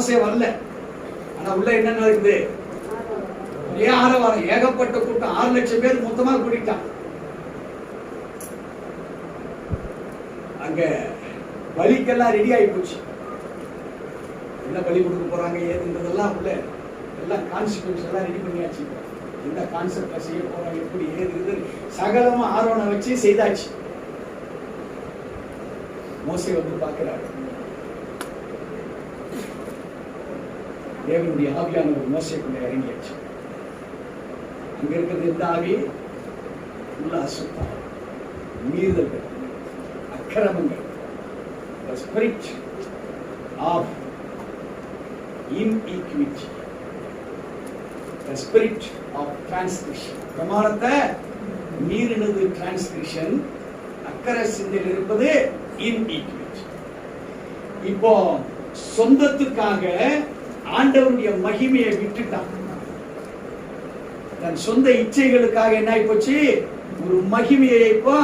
மோசே வரல. ஆனா உள்ள என்ன நடக்குது? ஒரே ஆரவாரம், ஏகப்பட்ட கூட்டம், 6 லட்சம் பேர் மொத்தமா கூட்டிட்டான். அங்க பலிக்கெல்லாம் ரெடி ஆகி போச்சு. என்ன பலி கொடுக்க போறாங்க ஏதுன்றதெல்லாம் உள்ள எல்லாம் கான்செப்ட்ஸ் எல்லாம் ரெடி பண்ணியாச்சு. என்ன கான்செப்ட்ல செய்ய போறாங்க, எப்படி ஏது சகலமா ஆரோனை வச்சு செய்தாச்சு. மோசே வந்து பார்க்கிறாரு. தேவனுடைய ஆவியானவர் மோசேக்குள்ள இறங்கியாச்சு. அங்க இருக்கிறது எந்த ஆவி? உள்ள அசுத்தம், மீறுதல்கள், அக்கிரமங்கள். The spirit of inequity, the spirit of transgression. பிரமாணத்தை மீறினது transgression, அக்கறை சிந்தையில் இருப்பது inequity. இப்போ சொந்தத்துக்காக ஆண்டவருடைய மகிமையை விட்டுட்டான். தன் சொந்த இச்சைகளுக்காக என்ன ஆகி போச்சு? ஒரு மகிமையை இப்போ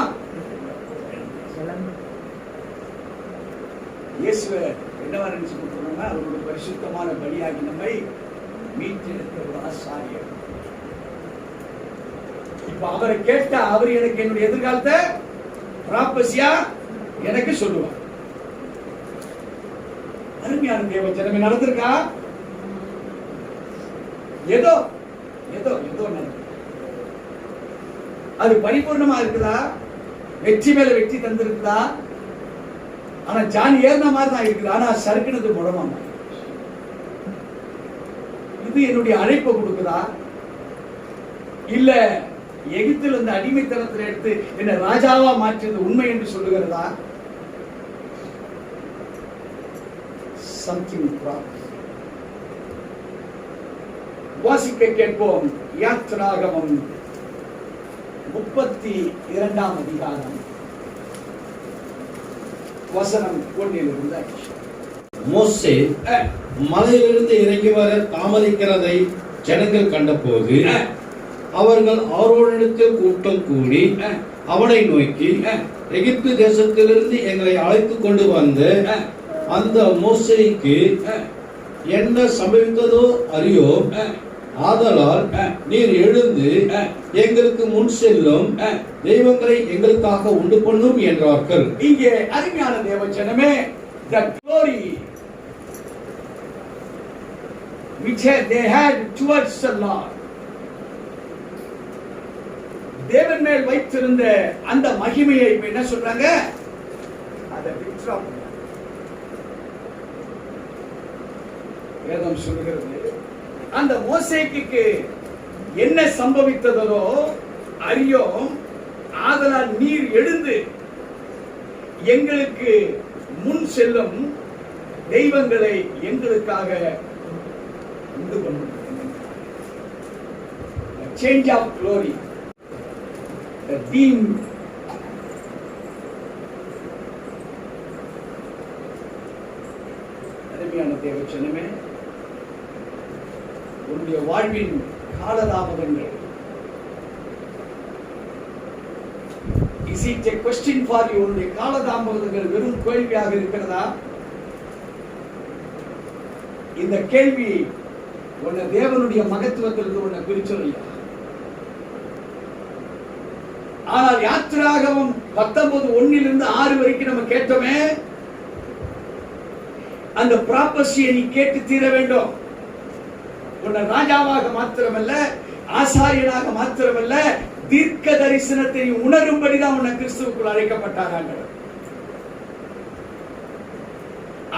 இயேசுவை என்னவா நினைச்சு கொடுத்தோம்னா, அவருடைய பரிசுத்தமான பலியாகி நம்மை மீட்டெடுத்த ஒரு ஆசாரியர். இப்ப அவரை கேட்டா அவர் எனக்கு என்னுடைய எதிர்காலத்தை ப்ராபசியா எனக்கு சொல்லுவார். அருமையான தேவ ஜனமே, நடந்திருக்கா? ஏதோ ஏதோ ஏதோ நடந்து அது பரிபூர்ணமா இருக்குதா? வெற்றி மேல வெற்றி தந்திருக்குதா? ஆனா ஜான் ஏறின மாதிரி தான் இருக்குது. ஆனா சறுக்கினது முடமா. இது என்னுடைய அழைப்பை கொடுக்குதா? இல்ல எகிப்தில் இந்த அடிமைத்தனத்தில் எடுத்து என்ன ராஜாவா மாற்றியது உண்மை என்று சொல்லுகிறதா? Something wrong. வாசிக்க கேட்போம். யாத்திராகமம் 32ஆம் அதிகாரம் வசனம் 1 மோசே மலையிலிருந்து இறங்கி வர தாமதிக்கிறதை ஜனங்கள் கண்டபோது அவர்கள் ஆரோனிடத்தில் கூட்டம் கூடி அவனை நோக்கி, எகிப்து தேசத்திலிருந்து எங்களை அழைத்து கொண்டு வந்த அந்த மோசேக்கு என்ன சம்பவித்ததோ அறியோ, ஆதலால் நீர் எழுந்து எங்களுக்கு முன் செல்லும் தெய்வங்களை எங்களுக்காக உண்டு பண்ணும் என்றார்கள். இங்கே அருமையான தேவ ஜனமே, the glory which they had towards the Lord, தேவன் மேல் வைத்திருந்த அந்த மகிமையை இப்ப என்ன சொல்றாங்க? அதை வித்ரா. வேதம் சொல்கிறது, அந்த மோசேக்கு என்ன சம்பவித்ததோ அறியோம், ஆதலால் நீர் எழுந்து எங்களுக்கு முன் செல்லும் தெய்வங்களை எங்களுக்காக உண்டு பண்ணும். Change of glory, the theme. அருமையான தேவ ஜனமே, உன்னுடைய வாழ்வின் காலதாமதங்கள், is it a question for you? உன்னுடைய காலதாமதங்கள் வெறும் கேள்வியாக இருக்கிறதா? இந்த கேள்வி உன்னை தேவனுடைய மகத்துவத்திலிருந்து உன்னை பிரிச்சொல்லையா? ஆனால் யாத்திராகமம் 19:1 6 வரைக்கும் நம்ம கேட்டோமே, அந்த ப்ராபசியை நீ கேட்டு தீர வேண்டும். உன்னை ராஜாவாக மாத்திரமல்ல, ஆசாரியனாக மாத்திரமல்ல, தீர்க்க தரிசனத்தை உணரும்படிதான் உன்னை கிறிஸ்துவுக்குள் அழைக்கப்பட்டாங்க.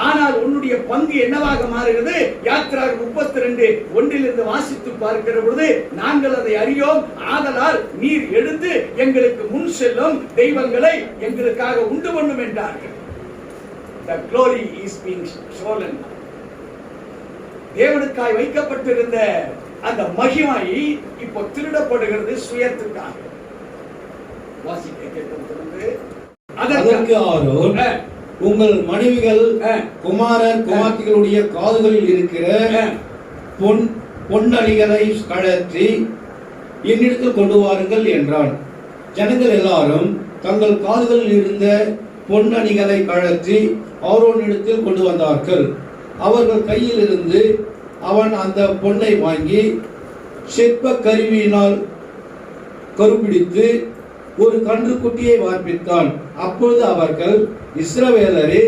ஆனால் உன்னுடைய பங்கு என்னவாக மாறுகிறது? யாத்திராகமம் 32:1 வாசித்து பார்க்கிற பொழுது, நாங்கள் அதை அறியோம், ஆதலால் நீர் எழுந்து எங்களுக்கு முன் செல்லும் தெய்வங்களை எங்களுக்காக உண்டு பண்ணும் என்றார்கள். The glory is being stolen. தேவனுக்காய் வைக்கப்பட்டிருந்த அந்த மகிமை இப்போ திருடப்படுகிறது சுயத்துக்காக. வாசிக்க கேட்கிறது, அதற்கு ஆரோன், உங்கள் மனைவிகள் குமாரர் குமார்த்திகளுடைய காதுகளில் இருக்கிற பொன்னணிகளை கழற்றி என்னிடத்தில் கொண்டு வாருங்கள் என்றான். ஜனங்கள் எல்லாரும் தங்கள் காதுகளில் இருந்த பொன்னணிகளை கழற்றி ஆரோனிடத்தில் கொண்டு வந்தார்கள். அவர்கள் கையில் இருந்து அவன் அந்த பொன்னை வாங்கி சிற்ப கருவியினால் கருப்பிடித்து ஒரு கன்றுக்குட்டியை வார்ப்பித்தான். அப்பொழுது அவர்கள், இஸ்ரவேலரே,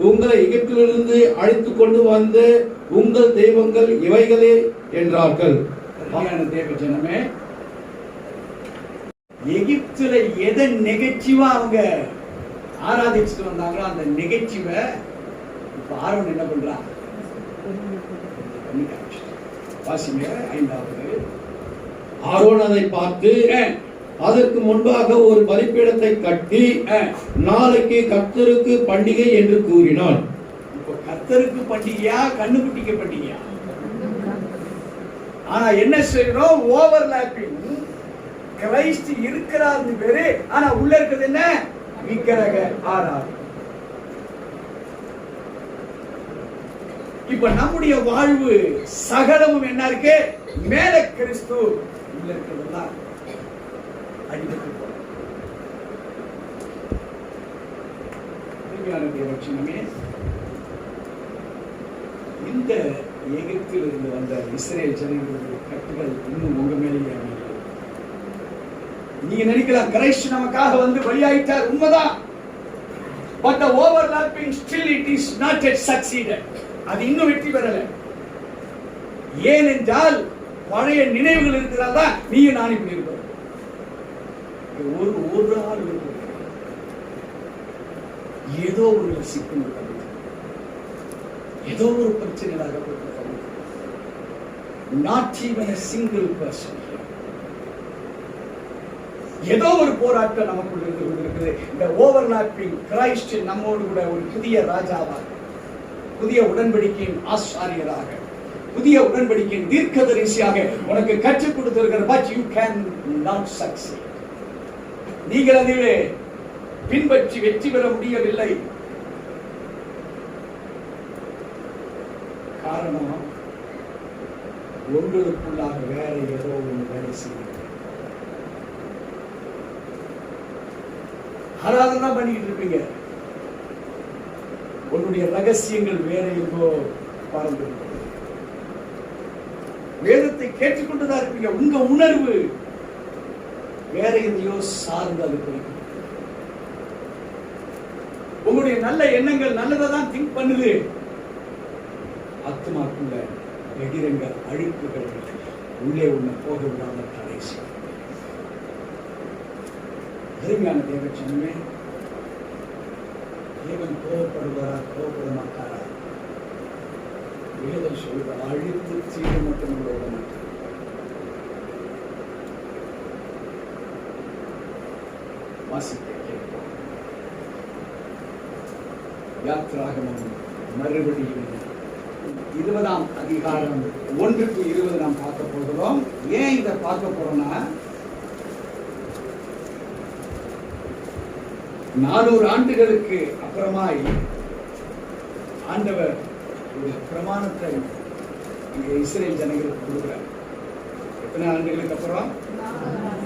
உங்களை எகிப்திலிருந்து அழைத்து கொண்டு வந்த உங்கள் தெய்வங்கள் இவைகளே என்றார்கள். தேவ ஜனமே, எகிப்துல எதை நெகட்டிவா அவங்க ஆராதிச்சுட்டு வந்தாங்களோ அந்த நெகட்டிவ இப்ப ஆரோன் என்ன பண்றான்? வாசிங்க 5வது. ஆரோன் அதை பார்த்து அதற்கு முன்பாக ஒரு பலிபீடத்தை கட்டி நாளைக்கு கர்த்தருக்கு பண்டிகை என்று கூறினான். இப்ப கர்த்தருக்கு பண்டிகையா கண்ணுக்குட்டிக்கு பண்டிகையா? ஆனா என்ன செய்யறோம்? ஓவர்லாப்பிங். கிரைஸ்ட் இருக்கிறார் பேரு, ஆனா உள்ள இருக்குது என்ன? விக்கிரக ஆராதனை. இப்ப நம்முடைய வாழ்வு சகலமும் என்ன இருக்கு? மேல கிறிஸ்து, உள்ள இருக்கிறதெல்லாம் அடிபட்டு போறோம். இந்த எகிப்தில் இருந்து வந்த இஸ்ரேல் ஜனங்களுடைய கட்டுகள் இன்னும் உங்க மேலேயே அமையல. நீங்க நினைக்கலாம் கிரைஸ்ட் நமக்காக வந்து பலியாயிட்டார், உண்மைதான். But the overlapping still it is not yet succeeded. அது இன்னும் வெற்றி பெறல. ஏனென்றால் பழைய நினைவுகள் இருக்கிறதா நீயும் நான் இப்படி இருக்கிறோம். ஒரு ஆள் ஏதோ ஒரு சிக்கல், ஏதோ ஒரு பிரச்சனையாக not even a single person. ஏதோ ஒரு போராட்டம் நமக்குள்ள இருந்து கொண்டிருக்கிறது. இந்த ஓவர்லாப்பிங் கிரைஸ்ட் நம்மோடு கூட ஒரு புதிய ராஜாவாக, புதிய உடன்படிக்கையின் ஆசாரியராக, புதிய உடன்படிக்கையின் தீர்க்கதரிசியாக உனக்கு கற்றுக் கொடுத்திருக்கிற. but you can not succeed. நீங்கள் அதிலே பின்பற்றி வெற்றி பெற முடியவில்லை. காரணம் உங்களுக்குள்ளாக வேற ஏதோ ஒன்று வேலை செய்யும். ஆராதனை பண்ணிக்கிட்டு இருப்பீங்க, உன்னுடைய ரகசியங்கள் வேற எங்கோ பறந்து. வேதத்தை கேட்டுக்கொண்டுதான் இருப்பீங்க, உங்க உணர்வு வேற எதையோ சார்ந்து அது போய்க்கும். உங்களுடைய நல்ல எண்ணங்கள் நல்லதான் திங்க் பண்ணுது, ஆத்மாக்குள்ள பகிரங்க அழுக்குகள் உள்ளே உன்னை போக விடாம தடை செய்யும். அருமையான தேவச்சனமே, தேவன் கோபப்படுவாரா கோபப்பட மாட்டாரா? வேதம் சொல்ற அழித்து தீர மட்டும் விட மாட்டார். வாசிக்க கேட்போம். யாத்ராகமம் மறுபடியும் 20ஆம் அதிகாரம் 1-20 நாம் பார்க்க போகிறோம். ஏன் இதை பார்க்க போறோம்னா, 400 ஆண்டுகளுக்கு அப்புறமாய் ஆண்டவர் ஒரு பிரமாணத்தை இஸ்ரேல் ஜனங்களுக்கு கொடுக்கிறார். எத்தனை ஆண்டுகளுக்கு அப்புறம்?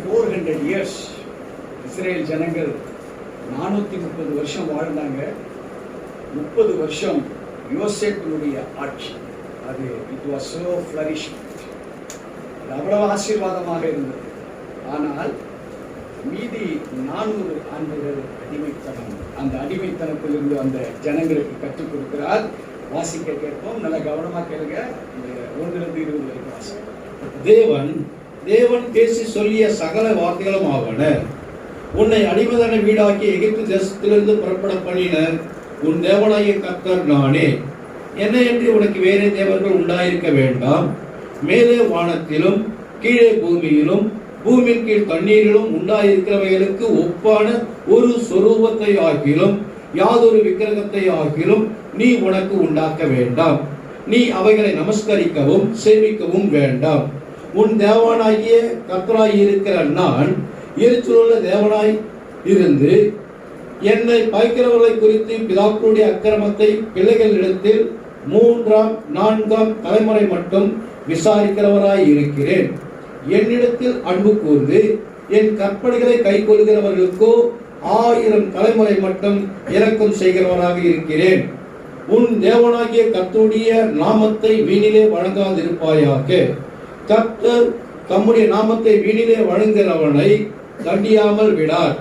400 years. இஸ்ரேல் ஜனங்கள் 430 வருஷம் வாழ்ந்தாங்க. 30 வருஷம் யோசேப்பினுடைய ஆட்சி. அது இட் வாஸ் சோ ஃப்ளரிஷிங். அது அவ்வளவு ஆசீர்வாதமாக இருந்தது. ஆனால் மீதி 400 ஆண்டுகள் அடிமைத்தனம். அந்த அடிமைத்தனத்திலிருந்து அந்த ஜனங்களுக்கு கற்றுக் கொடுக்கிறார். வாசிக்க கேட்போம், நல்ல கவனமா கேளுங்க. 1-20 வரைக்கும் வாசிக்க. தேவன் பேசி சொல்லிய சகல வார்த்தைகளும் ஆவன. உன்னை அடிமைத்தன வீடாக்கி எகிப்து தேசத்திலிருந்து புறப்பட பண்ணின உன் தேவனாகிய கர்த்தர் நானே. என்ன என்று உனக்கு வேறே தேவர்கள் உண்டாயிருக்க வேண்டாம். மேலே வானத்திலும் கீழே பூமியிலும் பூமியின் கீழ் தண்ணீரிலும் உண்டாயிருக்கிறவைகளுக்கு ஒப்பான ஒரு சொரூபத்தை ஆகிலும் யாதொரு விக்கிரகத்தை ஆகிலும் நீ உனக்கு உண்டாக்க வேண்டாம். நீ அவைகளை நமஸ்கரிக்கவும் சேவிக்கவும் வேண்டாம். உன் தேவனாகிய கர்த்தராய் இருக்கிற நான் எரிச்சலுள்ள தேவனாய் இருந்து என்னை பயக்கிறவர்களை குறித்து பிதாக்களுடைய அக்கிரமத்தை பிள்ளைகளிடத்தில் 3ஆம் 4ஆம் தலைமுறை மட்டும் விசாரிக்கிறவராய் இருக்கிறேன். என்னிடத்தில் அன்பு கூர்ந்து என் கற்பனைகளை கை கொள்கிறவர்களுக்கோ 1000 தலைமுறை மட்டும் இரக்கம் செய்கிறவராக இருக்கிறேன். உன் தேவனாகிய கர்த்தருடைய நாமத்தை வீணிலே வழங்காதிருப்பாயாக. கர்த்தர் தம்முடைய நாமத்தை வீணிலே வழங்குகிறவனை தண்டியாமல் விடார்.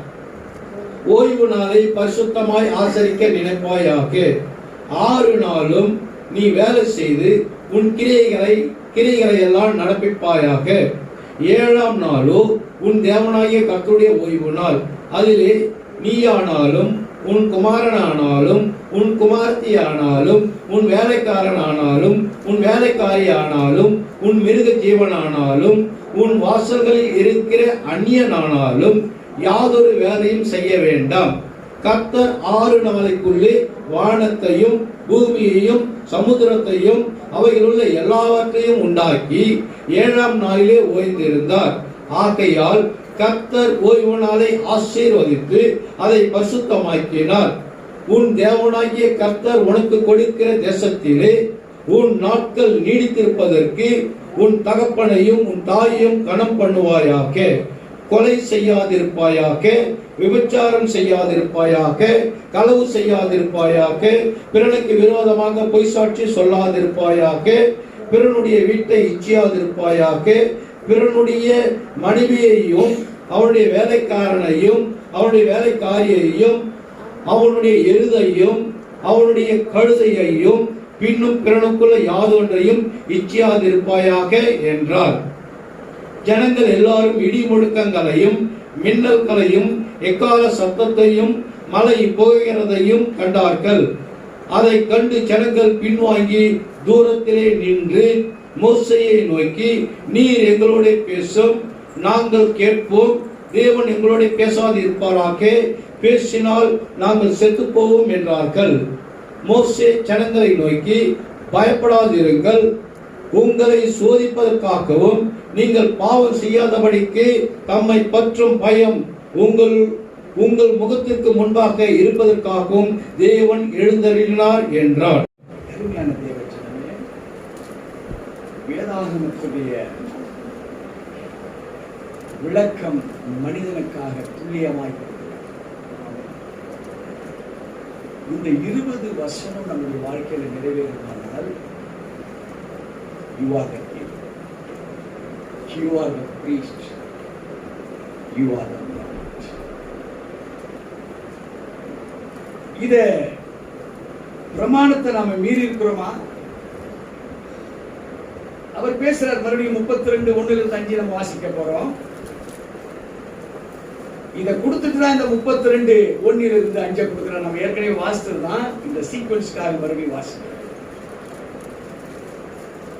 ஓய்வு நாளை பரிசுத்தமாய் ஆசரிக்க நினைப்பாயாக. 6 நாளும் நீ வேலை செய்து உன் கிரியைகளை எல்லாம் நடப்பிப்பாயாக. 7ஆம் நாளோ உன் தேவனாகிய கர்த்தருடைய ஓய்வு நாள். அதிலே நீயானாலும் உன் குமாரனானாலும் உன் குமாரத்தியானாலும் உன் வேலைக்காரனானாலும் உன் வேலைக்காரியானாலும் உன் மிருக ஜீவனானாலும் உன் வாசல்களில் இருக்கிற அந்நியனானாலும் யாதொரு வேலையும் செய்ய வேண்டாம். கர்த்தர் 6 நாளைக்குள்ளே வானத்தையும் பூமியையும் சமுத்திரத்தையும் அவைகளுள்ள எல்லாவற்றையும் உண்டாக்கி 7ஆம் நாளிலே ஓய்ந்திருந்தார். ஆகையால் கர்த்தர் ஓய்வு நாளை ஆசீர்வதித்து அதை பரிசுத்தமாக்கினார். உன் தேவனாகிய கர்த்தர் உனக்கு கொடுக்கிற தேசத்திலே உன் நாட்கள் நீடித்திருப்பதற்கு உன் தகப்பனையும் உன் தாயையும் கனம் பண்ணுவாயாக. கொலை செய்யாதிருப்பாயாக, விபச்சாரம் செய்யாதிருப்பாயாக, களவு செய்யாதிருப்பாயாக, பிறனுக்கு விரோதமாக பொய் சாட்சி சொல்லாதிருப்பாயாக, பிறனுடைய வீட்டை இச்சியாதிருப்பாயாக, பிறனுடைய மனைவியையும் அவனுடைய வேலைக்காரனையும் அவனுடைய வேலைக்காரியையும் அவனுடைய எருதையும் அவனுடைய கழுதையையும் பின்னும் பிறனுக்குள்ள யாதொன்றையும் இச்சியாதிருப்பாயாக என்றார். ஜனங்கள் எல்லாரும் இடி முழக்கங்களையும் மின்னல்களையும் எக்கால சத்தத்தையும் மழை புகைகிறதையும் கண்டார்கள். அதை கண்டு ஜனங்கள் பின்வாங்கி தூரத்திலே நின்று மோசேயை நோக்கி, நீர் எங்களோட பேசும், நாங்கள் கேட்போம். தேவன் எங்களோட பேசாதிருப்பாராக, பேசினால் நாங்கள் செத்து போவோம் என்றார்கள். மோசே ஜனங்களை நோக்கி, பயப்படாதிருங்கள், உங்களை சோதிப்பதற்காகவும் நீங்கள் பாவம் செய்யாதபடிக்கு தம்மை பற்றும் பயம் உங்கள் முகத்திற்கு முன்பாக இருப்பதற்காகவும் தேவன் எழுந்தருளினார் என்றார். வேதாகமத்துடைய விளக்கம் மனிதனுக்காக துல்லியமாய் இந்த 20 வசனம் நம்முடைய வாழ்க்கையில நிறைவேறினால் you are the king, you are the priest, you are the Lord. இத பிரமாணத்தை நாம மீறி இருக்கிறோமா? அவர் பேசுறார் மறுபடியும் 32:1-5 நம்ம வாசிக்க போறோம். இத கொடுத்துட்டு தான் இந்த 32:1-5 கொடுக்குறோம். நம்ம ஏற்கனவே வாசித்தது தான், இந்த சீக்வன்ஸ்க்காக மறுபடியும் வாசிக்கிறோம்.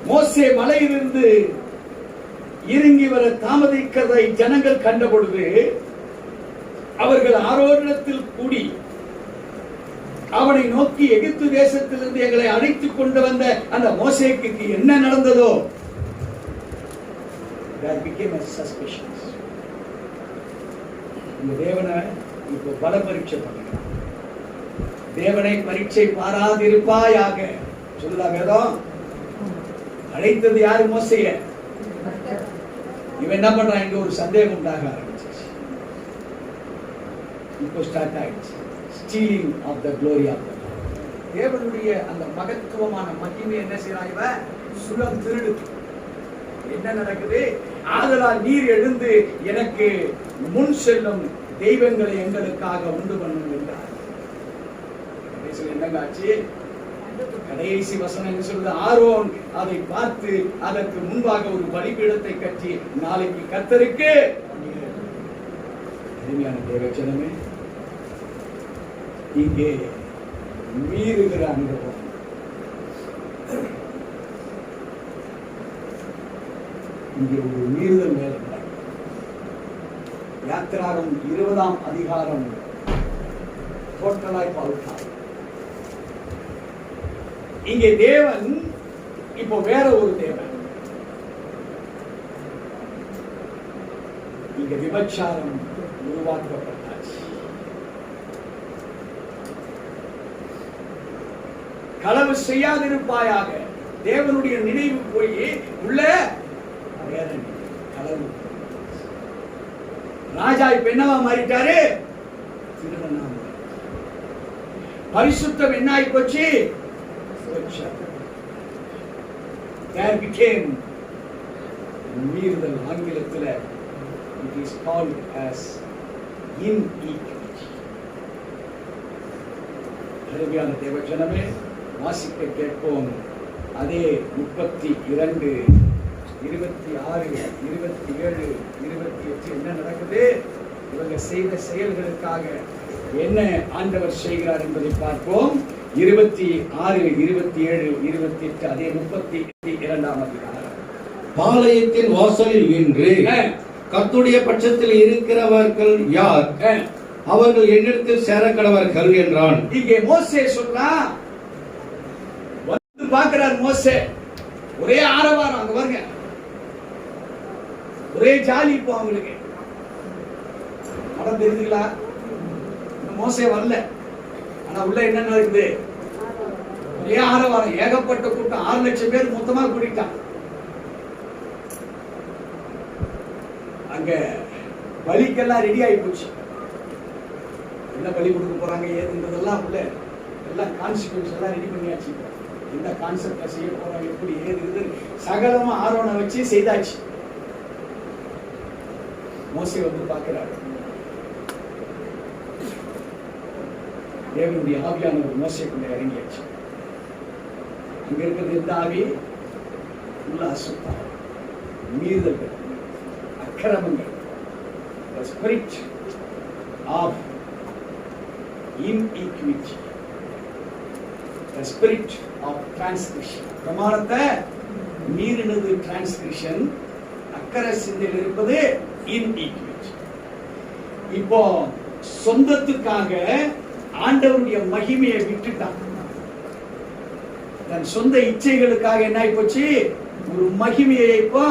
மோசே மலையிலிருந்து இறங்கி வர தாமதிக்கிறதை ஜனங்கள் கண்ட பொழுது அவர்கள் ஆரோனிடத்தில் கூடி அவனை நோக்கி, எகிப்து தேசத்திலிருந்து எங்களை அழைத்துக் கொண்டு வந்த அந்த மோசேக்கு என்ன நடந்ததோ? That became a suspicion. இந்த தேவனை இப்போ பல பரீட்சை பண்ணுகிறான். தேவனை பரீட்சை பாராதிருப்பாயாக சொல்லுதா வேதம். அழைத்தது யாரு? மோசேய. இவன் என்ன பண்றான்? இங்க ஒரு சந்தேகம் உண்டாக ஆரம்பிச்சு. இப்போ ஸ்டார்ட் ஆயிடுச்சு. Stealing of the glory of God. தேவனுடைய அந்த மகத்துவமான மகிமை என்ன செய்யறான்? இவன் சுலம் திருடு. என்ன நடக்குது? ஆதலால் நீர் எழுந்து எனக்கு முன் செல்லும் தெய்வங்களை எங்களுக்காக உண்டு பண்ணும் என்றார். என்னங்க ஆச்சு? கடைசி வசனம் என்ன சொல்றது? ஆரோன் அதை பார்த்து அதற்கு முன்பாக ஒரு பலிபீடத்தை கட்டி நாளைக்கு கர்த்தருக்கு அருமையான தேவச்சனமே, இங்கே மீறுகிற அனுபவம். இங்கே ஒரு மீறுதல் மேல யாத்திராகம் 20ஆம் அதிகாரம் டோட்டலாய் பார்த்தார். இங்கே தேவன் இப்போ வேற ஒரு தேவன். இங்க விபச்சாரம் உருவாக்கப்பட்டாச்சு. களவு செய்யாதிருப்பாயாக. தேவனுடைய நினைவு போய் உள்ள வேற களவு. ராஜா இப்ப என்னவா மாறிட்டாரு? திருடனா. பரிசுத்தம் என்ன ஆகி போச்சு? There became மீறுதல். ஆங்கிலத்தில் it is called as inequity. அருமையான தேவஜனமே, வாசிக்க கேட்போம். அதே 32, 26, 27, 28 என்ன நடக்குது? இவங்க செய்த செயல்களுக்காக என்ன ஆண்டவர் செய்கிறார் என்பதை பார்ப்போம். 26, 27, 28, அதே 32ஆம் அதிகாரம். பாளையத்தின் வாசலில் நின்று கர்த்தருடைய பட்சத்தில் இருக்கிறவர்கள் யார்? அவர்கள் என்னிடத்தில் சேரக்கடவர்கள் என்றான். இங்கே மோசே சொல்றா, வந்து பார்க்கிறார் மோசே, ஒரே ஆரவாரம் அங்க பாருங்க, ஒரே ஜாலி. இப்போ அவங்களுக்கு படம் தெரிஞ்சுங்களா? மோசே வரல, ஆனா உள்ள என்ன நடக்குது? ஒரே ஆரவாரம், ஏகப்பட்ட கூட்டம், 6 லட்சம் பேர் மொத்தமா கூட்டிட்டான். அங்க பலிக்கெல்லாம் ரெடி ஆகி போச்சு. என்ன பலி கொடுக்க போறாங்க ஏதுன்றதெல்லாம் உள்ள எல்லாம் கான்சிக்வன்ஸ் எல்லாம் ரெடி பண்ணியாச்சு. என்ன கான்செப்டை செய்ய போறாங்க, எப்படி ஏது சகலமா ஆரோனை வச்சு செய்தாச்சு. மோசே வந்து பார்க்கிறாரு. தேவனுடைய ஆவியானவர் மோசேக்குள்ள இறங்கியாச்சு. அங்க இருக்கிறது எந்த ஆவி? உள்ள அசுத்தம், மீறுதல்கள், அக்கிரமங்கள். The spirit of inequity, the spirit of transgression. பிரமாணத்தை மீறினது transgression, அக்கறை சிந்தையில் இருப்பது inequity. இப்போ சொந்தத்துக்காக ஆண்டவருடைய மகிமையை விட்டுட்டான். தன் சொந்த இச்சைகளுக்காக என்ன ஆகி போச்சு? ஒரு மகிமையை இப்போ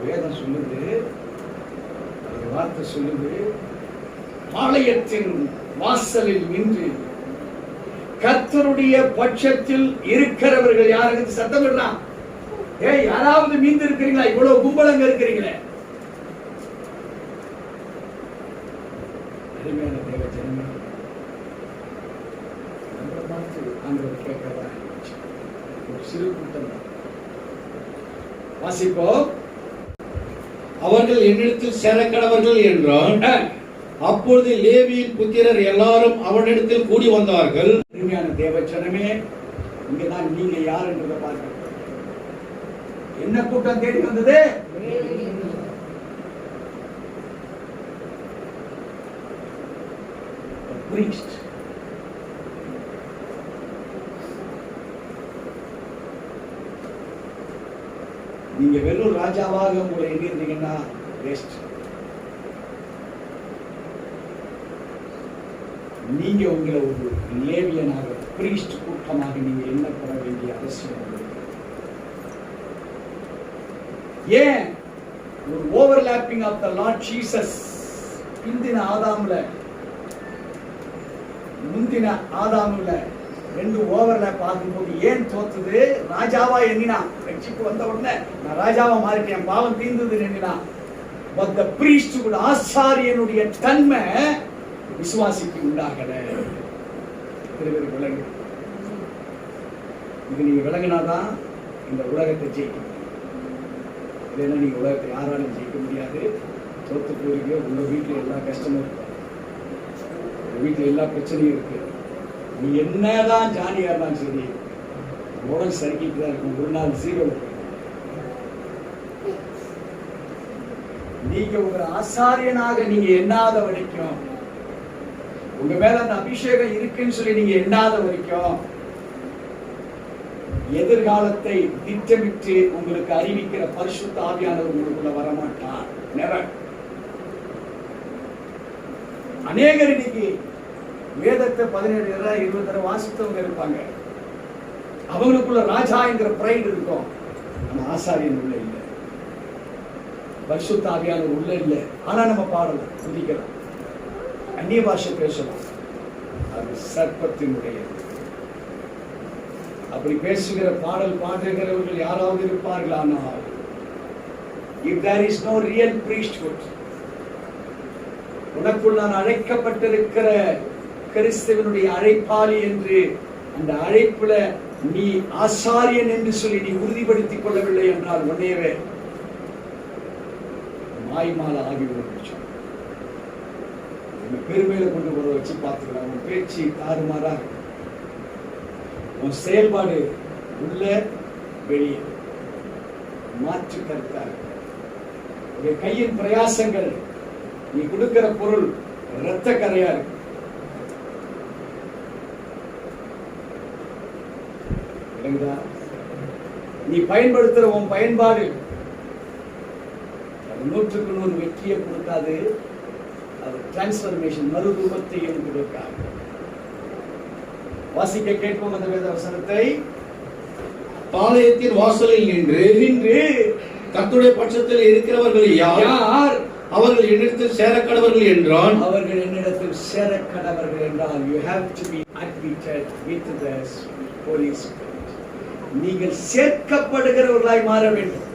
வேதம் சொல்லுது, வார்த்தை சொல்லுது, பாளையத்தின் வாசலில் நின்று கர்த்தருடைய பட்சத்தில் இருக்கிறவர்கள் யாருக்கு சத்தமிடுறான்? யாராவது மீந்து இருக்கிறீங்களா? இவ்வளவு கும்பலங்க இருக்கிறீங்களே. அருமையான தேவ ஜனமே, நம்மளை பார்த்து ஆண்டவர் கேட்கிறதா? ஒரு சிறு கூட்டம் வாசிப்போம். அவர்கள் என்னிடத்தில் சேரக்கடவர்கள் என்றான். அப்பொழுது லேவியின் புத்திரர் எல்லாரும் அவனிடத்தில் கூடி வந்தார்கள். அருமையான தேவச்சனமே, இங்கதான் நீங்க யார் என்றதை பார்க்க. என்ன கூட்டம் தேடி வந்தது? priest. நீங்க வெறும் ராஜாவாக உங்களை எண்ணிருந்தீங்கன்னா வேஸ்ட். நீங்க உங்களை ஒரு லேவியனாக, பிரீஸ்ட் கூட்டமாக நீங்க எண்ணப்பட வேண்டிய அவசியம் இல்லை. ஏன்? ஒரு overlapping of the Lord Jesus. பிந்தின ஆதாம்ல முந்தின ஆதாம்ல ரெண்டு ஓவர்லாப் ஆகும்போது ஏன் தோத்துது? ராஜாவா எண்ணினா, ரட்சிப்பு வந்த உடனே நான் ராஜாவா மாறிட்டேன், பாவம் தீர்ந்தது எண்ணினா. But the priesthood, ஆசாரியனுடைய தன்மை விசுவாசிக்கு உண்டாகல. விளங்கு. இது நீங்க விளங்கினாதான் இந்த உலகத்தை ஜெயிக்க முடியும். இல்லைன்னா நீங்க உலகத்தை யாராலும் ஜெயிக்க முடியாது. தோத்து போறீங்க. உங்க வீட்டுல எல்லா கஷ்டமும் இருக்கு, உங்க வீட்டுல எல்லா பிரச்சனையும் இருக்கு. நீ என்னதான் ஜாலியா இருந்தாலும் சரி, உடல் சரிக்கிட்டு தான் இருக்கும். ஒரு நாள் ஜீரோ. நீங்க ஒரு ஆசாரியனாக நீங்க எண்ணாத வரைக்கும், உங்க மேல அந்த அபிஷேகம் இருக்குன்னு சொல்லி நீங்க எண்ணாத வரைக்கும், எதிர்காலத்தை திட்டமிட்டு உங்களுக்கு அறிவிக்கிற பரிசுத்த ஆவியானவர் உங்களுக்குள்ள வரமாட்டார். நெவர். அநேகர் இன்னைக்கு வேதத்தை 17 தடவை 20 தடவை வாசித்தவங்க இருப்பாங்க. அவங்களுக்குள்ள ராஜா என்கிற பிரைட் இருக்கும். ஆனா ஆசாரியன் உள்ள இல்லை, பரிசுத்த ஆவியானவர் உள்ள இல்லை. ஆனா நம்ம பாடலாம், துதிக்கலாம், அந்நிய பாஷை பேசலாம். அது சர்ப்பத்தினுடைய. அப்படி பேசுகிற பாடல் பாடுகிறவர்கள் யாராவது இருப்பார்கள். ஆனால் if there is no real priesthood, உனக்குள் நான் அழைக்கப்பட்டிருக்கிற கிறிஸ்துவனுடைய அழைப்பாளி என்று அந்த அழைப்புல நீ ஆசாரியன் என்று சொல்லி நீ உறுதிப்படுத்திக் கொள்ளவில்லை என்றால் உன்னையவே மாய்மால ஆகிவிடும். பெருமையில கொண்டு வர வச்சு பார்த்துக்கலாம். உன் பேச்சு தாறுமாறா, உன் செயல்பாடு உள்ள வெளியே மாற்று கருத்தாக, உடைய கையின் பிரயாசங்கள், நீ கொடுக்கிற பொருள் இரத்த கரையா இருக்கு. நீ பயன்படுத்துற உன் பயன்பாடு 100க்கு 100 வெற்றியை கொடுக்காது. அது டிரான்ஸ்பர்மேஷன், மறுரூபத்தையும் கொடுக்காது. வாசிக்க கேட்போம் அந்த வேத வசனத்தை. பாளையத்தின் வாசலில் நின்று கர்த்தருடைய பட்சத்தில் இருக்கிறவர்கள் யார்? அவர்கள் என்னிடத்தில் சேரக்கடவர்கள் என்றான். அவர்கள் என்னிடத்தில் சேரக்கடவர்கள் என்றால் you have to be admitted with the Holy Spirit. நீங்கள் சேர்க்கப்படுகிறவர்களாய் மாற வேண்டும்.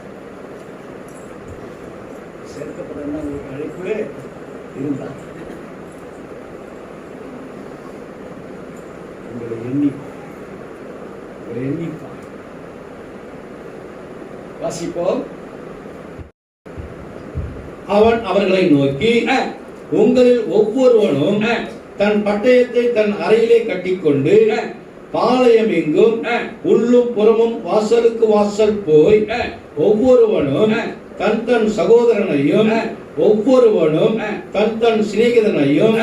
சேர்க்கப்படுறதுன்னா உங்களுக்கு அழைப்பு இருந்தால் உங்களை எண்ணிப்பார். வாசிப்போம். அவன் அவர்களை நோக்கி, உங்களில் ஒவ்வொருவனும் தன் பட்டயத்தை தன் அறையிலே கட்டிக்கொண்டு பாளையம் எங்கும் உள்ளும் புறமும் வாசலுக்கு வாசல் போய் ஒவ்வொருவனும் தன் தன் சகோதரனையும் ஒவ்வொருவனும் தன் தன் சிநேகிதனையும்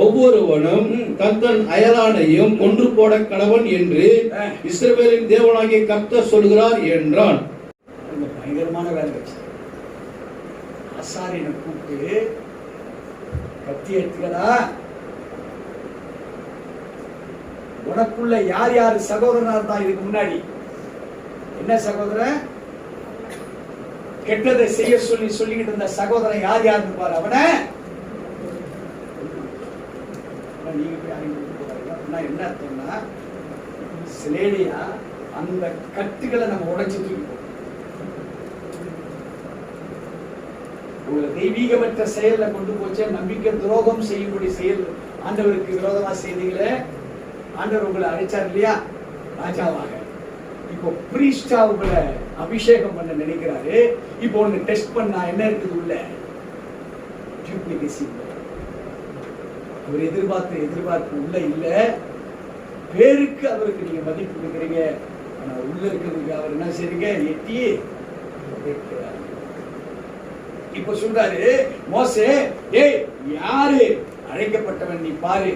ஒவ்வொருவனும் தன் தன் அயலானையும் கொன்று போட கடவன் என்று இஸ்ரவேலின் தேவனாகிய கர்த்தர் சொல்கிறார் என்றான். பயங்கரமான வேலை. ஆசாரியனை கூப்பிட்டு கத்தி எடுத்துக்கடா, உனக்குள்ள யார் யார் சகோதரனா இருந்தா இதுக்கு முன்னாடி என்ன சகோதரன் கெட்டதை செய்ய சொல்லிக்கிட்டு இருந்த சகோதரன் யார் யாருன்னு பாரு. அவனை நீங்க போய் அறிமுகப்படுத்தா என்ன அர்த்தம்னா, சிலேடியா அந்த கட்டுகளை நம்ம உடைச்சு தூக்கி உங்களை தெய்வீகமற்ற செயல்ல கொண்டு போச்சு. நம்பிக்கை துரோகம் செய்யும்படி செயல் ஆண்டவருக்கு விரோதமா செய்தீங்களே, ஆண்டவர் உங்களை அழைச்சார் இல்லையா ராஜாவாக. இப்போ பிரீஸ்டா உங்களை அபிஷேகம் பண்ண நினைக்கிறாரு. இப்போ ஒண்ணு டெஸ்ட் பண்ணா என்ன இருக்குது உள்ள டூப்ளிகேசி. அவர் எதிர்பார்ப்பு உள்ள இல்ல. பேருக்கு அவருக்கு நீங்க மதிப்பு கொடுக்குறீங்க, ஆனா உள்ள இருக்கிறதுக்கு அவர் என்ன செய்றீங்க எட்டி. இப்ப சொல்றாரு மோசே, டேய் யாரு அழைக்கப்பட்டவன் நீ பாரு,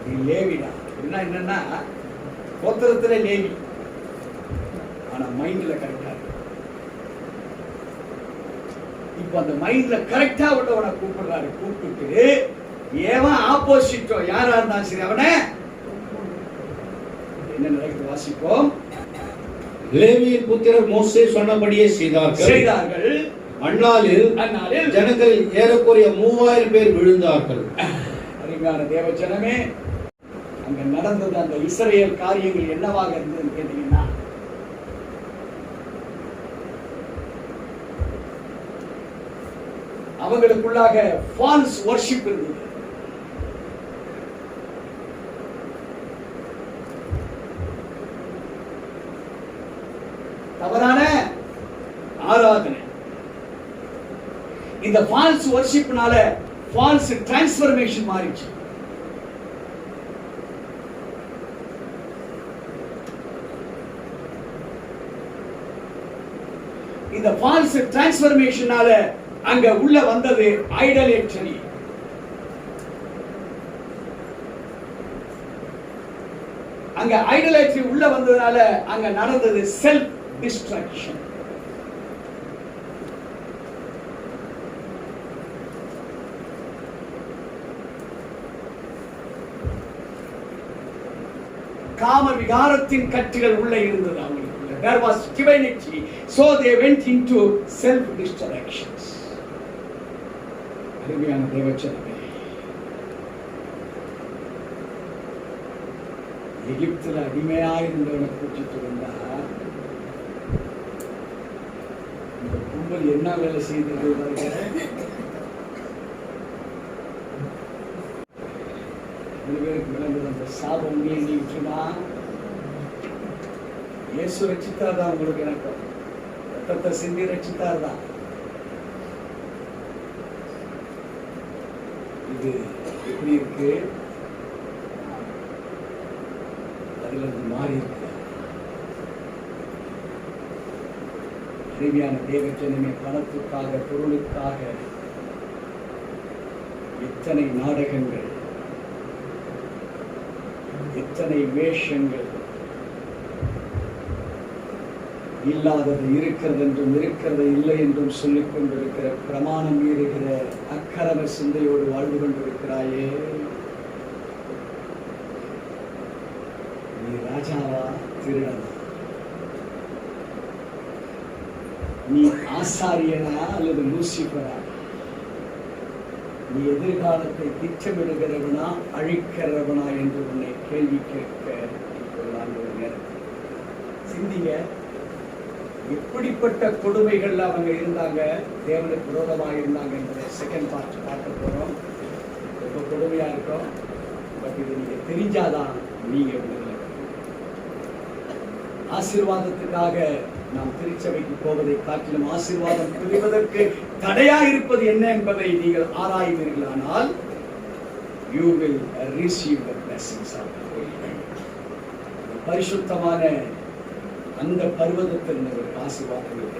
நீ லேவிடா. என்னன்னா கோத்திரத்துல லேவி, ஆனா மைண்ட்ல கரெக்டா இருக்கு. இப்ப அந்த மைண்ட்ல கரெக்டா உள்ளவனை கூப்பிடுறாரு. கூப்பிட்டு ஏவன் ஆப்போசிட்டோ யாரா இருந்தாலும் சரி அவனை என்ன நடக்குது வாசிப்போம். லேவியின் புத்திரர் மோசே சொன்னபடியே செய்தார்கள். அந்நாளில் ஜனங்கள் ஏறக்குறைய 3000 பேர் விழுந்தார்கள். அருமையான தேவ ஜனமே, அங்க நடந்தது அந்த இஸ்ரவேல் காரியங்கள் என்னவாக இருந்தது கேட்டீங்கன்னா, அவங்களுக்குள்ளாக ஃபால்ஸ் வர்ஷிப் இருந்தது. தவறான ஆராதனை. இந்த ஃபால்ஸ் வர்ஷிப்னால ஃபால்ஸ் டிரான்ஸ்ஃபர்மேஷன் மாறிச்சு. இந்த ஃபால்ஸ் டிரான்ஸ்ஃபர்மேஷனால அங்க உள்ள வந்தது ஐடலேட்ரி. அங்க ஐடலேட்ரி உள்ள வந்ததுனால அங்க நடந்தது செல்ஃப் டிஸ்ட்ரக்ஷன். காம விகாரத்தின் கட்டுகள் உள்ள இருந்தது அவங்களுக்குள்ள. There was divinity, so they went into self distractions. அருமையான தேவச்சனமே, எகிப்துல அடிமையாயிருந்தவனை கூட்டிட்டு வந்தா இந்த கும்பல் என்ன வேலை செய்தது? சில பேருக்கு விளங்குது அந்த சாபம் நீங்கிச்சுமா. இயேசு ரட்சித்தார் தான் உங்களுக்கு எனக்கு ரத்தத்தை சிந்தி ரட்சித்தார் தான். இது எப்படி இருக்கு? அதுல இருந்து மாறி இருக்கு. அருமையான தேவஜனமே, பணத்துக்காக பொருளுக்காக எத்தனை நாடகங்கள், எத்தனை வேஷங்கள், இல்லாதது இருக்கிறது என்றும் இருக்கிறது இல்லை என்றும் சொல்லிக் கொண்டிருக்கிற, பிரமாணம் மீறுகிற அக்கிரம சிந்தையோடு வாழ்ந்து கொண்டிருக்கிறாயே. நீ ராஜாவா திருடனா? நீ ஆசாரியனா அல்லது லூசிபரா? நீ எதிர்காலத்தை திட்டமிடுகிறவனா அழிக்கிறவனா என்று உன்னை கேள்வி கேட்க ஒரு நேரத்தில் சிந்திங்க. எப்படிப்பட்ட கொடுமைகள் அவங்க இருந்தாங்க, தேவனுக்கு விரோதமாக இருந்தாங்க என்ற செகண்ட் பார்ட் பார்க்க போறோம். ரொம்ப கொடுமையா இருக்கும். பட் இது நீங்க தெரிஞ்சாதான் நீங்க விடுதலை. ஆசீர்வாதத்துக்காக நாம் திருச்சபைக்கு போவதை காட்டிலும் ஆசீர்வாதம் பெறுவதற்கு தடையா இருப்பது என்ன என்பதை நீங்கள் ஆராய்வீர்களானால் you will receive the blessings of the Holy Spirit. பரிசுத்தமான அந்த பர்வதத்தில் உங்களுக்கு ஆசீர்வாதங்கள்